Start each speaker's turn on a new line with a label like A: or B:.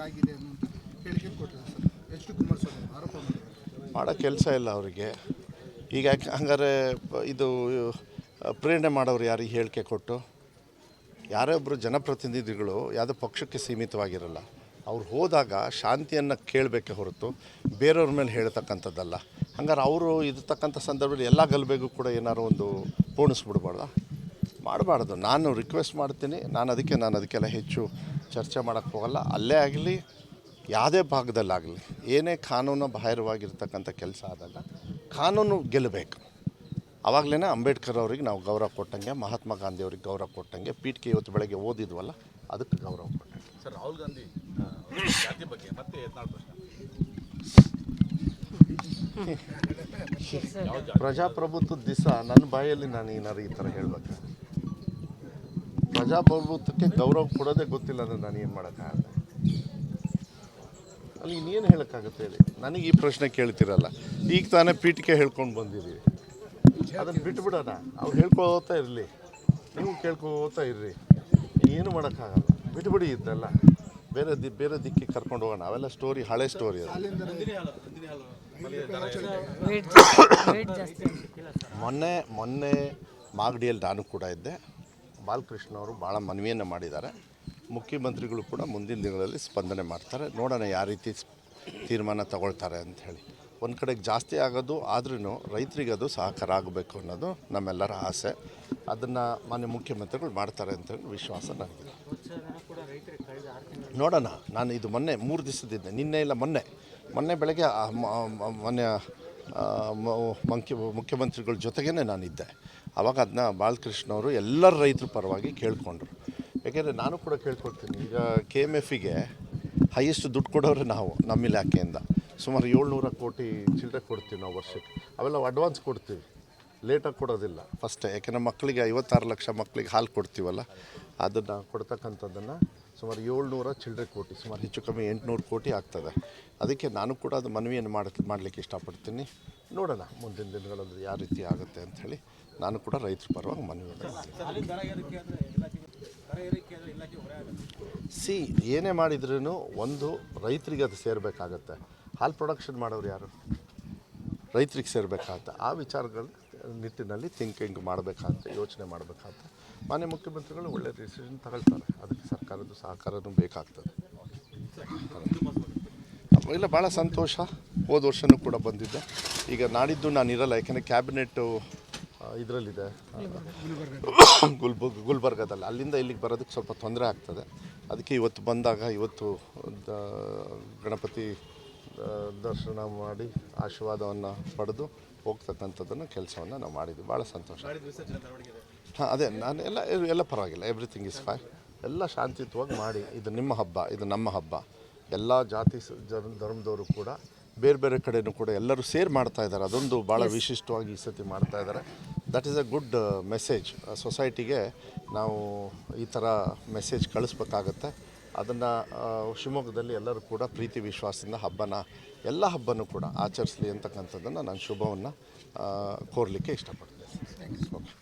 A: ಆಗಿದೆ ಅನ್ನುವಂಥ ಹೇಳಿಕೆ ಕೊಟ್ಟಿದ್ದಾರೆ ಸರ್. ಎಚ್ ಡಿ ಕುಮಾರಸ್ವಾಮಿ ಆರೋಪ ಮಾಡಿದ್ದಾರೆ.
B: ಮಾಡೋ ಕೆಲಸ ಇಲ್ಲ ಅವರಿಗೆ. ಈಗ ಹಂಗಾರೆ ಇದು ಪ್ರೇರಣೆ ಮಾಡೋರು ಯಾರಿಗೆ ಹೇಳಿಕೆ ಕೊಟ್ಟು? ಯಾರೇ ಒಬ್ಬರು ಜನಪ್ರತಿನಿಧಿಗಳು ಯಾವುದೋ ಪಕ್ಷಕ್ಕೆ ಸೀಮಿತವಾಗಿರಲ್ಲ. ಅವ್ರು ಹೋದಾಗ ಶಾಂತಿಯನ್ನು ಕೇಳಬೇಕೆ ಹೊರತು ಬೇರೆಯವ್ರ ಮೇಲೆ ಹೇಳ್ತಕ್ಕಂಥದ್ದಲ್ಲ. ಹಂಗಾರೆ ಅವರು ಇರ್ತಕ್ಕಂಥ ಸಂದರ್ಭದಲ್ಲಿ ಎಲ್ಲ ಗಲಭೆಗೂ ಕೂಡ ಏನಾರು ಒಂದು ಪೋಣಿಸ್ಬಿಡ್ಬಾರ್ದ? ಮಾಡಬಾರ್ದು. ನಾನು ರಿಕ್ವೆಸ್ಟ್ ಮಾಡ್ತೀನಿ. ನಾನು ಅದಕ್ಕೆಲ್ಲ ಹೆಚ್ಚು ಚರ್ಚೆ ಮಾಡೋಕ್ಕೆ ಹೋಗಲ್ಲ. ಅಲ್ಲೇ ಆಗಲಿ ಯಾವುದೇ ಭಾಗದಲ್ಲಾಗಲಿ ಏನೇ ಕಾನೂನು ಬಾಹಿರವಾಗಿರ್ತಕ್ಕಂಥ ಕೆಲಸ ಆದಾಗ ಕಾನೂನು ಗೆಲ್ಲಬೇಕು. ಆವಾಗಲೇ ಅಂಬೇಡ್ಕರ್ ಅವ್ರಿಗೆ ನಾವು ಗೌರವ ಕೊಟ್ಟಂಗೆ, ಮಹಾತ್ಮ ಗಾಂಧಿ ಅವ್ರಿಗೆ ಗೌರವ ಕೊಟ್ಟಂಗೆ, ಪೀಠಕ್ಕೆ ಇವತ್ತು ಬೆಳಗ್ಗೆ ಓದಿದ್ವಲ್ಲ ಅದಕ್ಕೆ ಗೌರವ ಕೊಟ್ಟಂಗೆ.
C: ಸರ್, ರಾಹುಲ್ ಗಾಂಧಿ ಜಾತಿ ಬಗ್ಗೆ ಮತ್ತೆ
B: ಪ್ರಜಾಪ್ರಭುತ್ವದ ದಿವಸ ನನ್ನ ಬಾಯಲ್ಲಿ ನಾನು ಏನಾರು ಈ ಥರ ಹೇಳ್ಬೇಕು? ಪ್ರಜಾಪ್ರಭುತ್ವಕ್ಕೆ ಗೌರವ ಕೊಡೋದೇ ಗೊತ್ತಿಲ್ಲ ಅಂದರೆ ನಾನು ಏನು ಮಾಡೋಕ್ಕಾಗಲ್ಲ. ಅಲ್ಲಿ ಇನ್ನೇನು ಹೇಳೋಕ್ಕಾಗುತ್ತೆ ಹೇಳಿ? ನನಗೆ ಈ ಪ್ರಶ್ನೆ ಕೇಳ್ತಿರಲ್ಲ. ಈಗ ತಾನೇ ಪೀಠಿಕೆ ಹೇಳ್ಕೊಂಡು ಬಂದಿದ್ದೀವಿ, ಅದನ್ನು ಬಿಟ್ಬಿಡೋಣ. ಅವ್ರು ಹೇಳ್ಕೊಳ್ತಾ ಇರಲಿ, ನೀವು ಕೇಳ್ಕೊಳ್ತಾ ಇರ್ರಿ, ಏನು ಮಾಡೋಕ್ಕಾಗಲ್ಲ. ಬಿಟ್ಬಿಡಿ ಇದ್ದೆಲ್ಲ. ಬೇರೆ ದಿಕ್ಕಿಗೆ ಕರ್ಕೊಂಡು ಹೋಗೋಣ. ಅವೆಲ್ಲ ಸ್ಟೋರಿ, ಹಳೆ ಸ್ಟೋರಿ ಅದು. ಮೊನ್ನೆ ಮಾಗಡಿಯಲ್ಲಿ ನಾನು ಕೂಡ ಇದ್ದೆ. ಬಾಲಕೃಷ್ಣ ಅವರು ಭಾಳ ಮನವಿಯನ್ನು ಮಾಡಿದ್ದಾರೆ. ಮುಖ್ಯಮಂತ್ರಿಗಳು ಕೂಡ ಮುಂದಿನ ದಿನಗಳಲ್ಲಿ ಸ್ಪಂದನೆ ಮಾಡ್ತಾರೆ. ನೋಡೋಣ ಯಾವ ರೀತಿ ತೀರ್ಮಾನ ತಗೊಳ್ತಾರೆ ಅಂಥೇಳಿ. ಒಂದು ಕಡೆಗೆ ಜಾಸ್ತಿ ಆಗೋದು ಆದ್ರೂ ರೈತರಿಗೆ ಅದು ಸಹಕಾರ ಆಗಬೇಕು ಅನ್ನೋದು ನಮ್ಮೆಲ್ಲರ ಆಸೆ. ಅದನ್ನು ಮಾನ್ಯ ಮುಖ್ಯಮಂತ್ರಿಗಳು ಮಾಡ್ತಾರೆ ಅಂತೇಳಿ ವಿಶ್ವಾಸ ನನಗಿದೆ. ನೋಡೋಣ. ನಾನು ಇದು ಮೊನ್ನೆ 3 ದಿವಸದಿದ್ದೆ, ನಿನ್ನೆ ಇಲ್ಲ ಮೊನ್ನೆ ಬೆಳಗ್ಗೆ ಮೊನ್ನೆ ಮುಖ್ಯಮಂತ್ರಿಗಳ ಜೊತೆಗೇ ನಾನಿದ್ದೆ. ಆವಾಗ ಅದನ್ನ ಬಾಲಕೃಷ್ಣವರು ಎಲ್ಲರ ರೈತರ ಪರವಾಗಿ ಕೇಳಿಕೊಂಡ್ರು. ಯಾಕೆಂದರೆ ನಾನು ಕೂಡ ಕೇಳ್ಕೊಳ್ತೀನಿ. ಈಗ KMFಗೆ ಹೈಯೆಸ್ಟ್ ದುಡ್ಡು ಕೊಡೋರು ನಾವು, ನಮ್ಮ ಇಲಾಖೆಯಿಂದ ಸುಮಾರು 700 ಕೋಟಿ ಚಿಲ್ಲರೆ ಕೊಡ್ತೀವಿ ನಾವು ವರ್ಷಕ್ಕೆ. ಅವೆಲ್ಲ ಅಡ್ವಾನ್ಸ್ ಕೊಡ್ತೀವಿ, ಲೇಟಾಗಿ ಕೊಡೋದಿಲ್ಲ, ಫಸ್ಟೇ. ಯಾಕೆಂದರೆ ಮಕ್ಕಳಿಗೆ 56 ಲಕ್ಷ ಮಕ್ಕಳಿಗೆ ಹಾಲು ಕೊಡ್ತೀವಲ್ಲ, ಅದನ್ನು ಕೊಡ್ತಕ್ಕಂಥದ್ದನ್ನು ಸುಮಾರು 700 ಚಿಲ್ಲರೆ ಕೋಟಿ, ಸುಮಾರು ಹೆಚ್ಚು ಕಮ್ಮಿ 800 ಕೋಟಿ ಆಗ್ತದೆ. ಅದಕ್ಕೆ ನಾನು ಕೂಡ ಅದು ಮನವಿಯನ್ನು ಮಾಡಲಿಕ್ಕೆ ಇಷ್ಟಪಡ್ತೀನಿ. ನೋಡೋಣ ಮುಂದಿನ ದಿನಗಳಲ್ಲಿ ಯಾವ ರೀತಿ ಆಗುತ್ತೆ ಅಂಥೇಳಿ ನಾನು ಕೂಡ ರೈತರ ಪರವಾಗಿ ಮನವಿಯನ್ನು ಏನೇ ಮಾಡಿದ್ರೂ ಒಂದು ರೈತರಿಗೆ ಅದು ಸೇರಬೇಕಾಗತ್ತೆ. ಹಾಲು ಪ್ರೊಡಕ್ಷನ್ ಮಾಡೋರು ಯಾರು? ರೈತರಿಗೆ ಸೇರಬೇಕಾಗತ್ತೆ. ಆ ವಿಚಾರಗಳ ನಿಟ್ಟಿನಲ್ಲಿ ಥಿಂಕಿಂಗ್ ಮಾಡಬೇಕಾಗತ್ತೆ, ಯೋಚನೆ ಮಾಡಬೇಕಾಗತ್ತೆ. ಮಾನ್ಯ ಮುಖ್ಯಮಂತ್ರಿಗಳು ಒಳ್ಳೆ ಡಿಸಿಷನ್ ತಗೊಳ್ತಾರೆ. ಅದಕ್ಕೆ ಸರ್ಕಾರದ ಸಹಕಾರನೂ ಬೇಕಾಗ್ತದೆ. ಇಲ್ಲ, ಭಾಳ ಸಂತೋಷ. ಹೋದ ವರ್ಷವೂ ಕೂಡ ಬಂದಿದ್ದೆ. ಈಗ ನಾಡಿದ್ದು ನಾನು ಇರಲ್ಲ, ಯಾಕೆಂದರೆ ಕ್ಯಾಬಿನೆಟ್ಟು ಇದರಲ್ಲಿದೆ ಗುಲ್ಬರ್ಗದಲ್ಲಿ. ಅಲ್ಲಿಂದ ಇಲ್ಲಿಗೆ ಬರೋದಕ್ಕೆ ಸ್ವಲ್ಪ ತೊಂದರೆ ಆಗ್ತದೆ. ಅದಕ್ಕೆ ಇವತ್ತು ಬಂದಾಗ ಗಣಪತಿ ದರ್ಶನ ಮಾಡಿ ಆಶೀರ್ವಾದವನ್ನು ಪಡೆದು ಹೋಗ್ತಕ್ಕಂಥದ್ದನ್ನು ಕೆಲಸವನ್ನು ನಾವು ಮಾಡಿದ್ವಿ. ಭಾಳ ಸಂತೋಷ. ಹಾಂ, ಅದೇ ನಾನು ಎಲ್ಲ ಪರವಾಗಿಲ್ಲ. Everything is fine. ಎಲ್ಲ ಶಾಂತಿಯುತವಾಗಿ ಮಾಡಿ. ಇದು ನಿಮ್ಮ ಹಬ್ಬ, ಇದು ನಮ್ಮ ಹಬ್ಬ. ಎಲ್ಲ ಜಾತಿ ಧರ್ಮದವರು ಕೂಡ ಬೇರೆ ಕಡೆಯೂ ಕೂಡ ಎಲ್ಲರೂ ಸೇರಿ ಮಾಡ್ತಾಯಿದ್ದಾರೆ. ಅದೊಂದು ಭಾಳ ವಿಶಿಷ್ಟವಾಗಿ ಈ ಸತಿ ಮಾಡ್ತಾಯಿದ್ದಾರೆ. That is a good message. ಸೊಸೈಟಿಗೆ ನಾವು ಈ ಥರ ಮೆಸೇಜ್ ಕಳಿಸ್ಬೇಕಾಗತ್ತೆ. ಅದನ್ನು ಶಿವಮೊಗ್ಗದಲ್ಲಿ ಎಲ್ಲರೂ ಕೂಡ ಪ್ರೀತಿ ವಿಶ್ವಾಸದಿಂದ ಎಲ್ಲ ಹಬ್ಬನೂ ಕೂಡ ಆಚರಿಸಲಿ ಅಂತಕ್ಕಂಥದ್ದನ್ನು ನಾನು ಶುಭವನ್ನು ಕೋರಲಿಕ್ಕೆ ಇಷ್ಟಪಡ್ತೇನೆ. ಓಕೆ.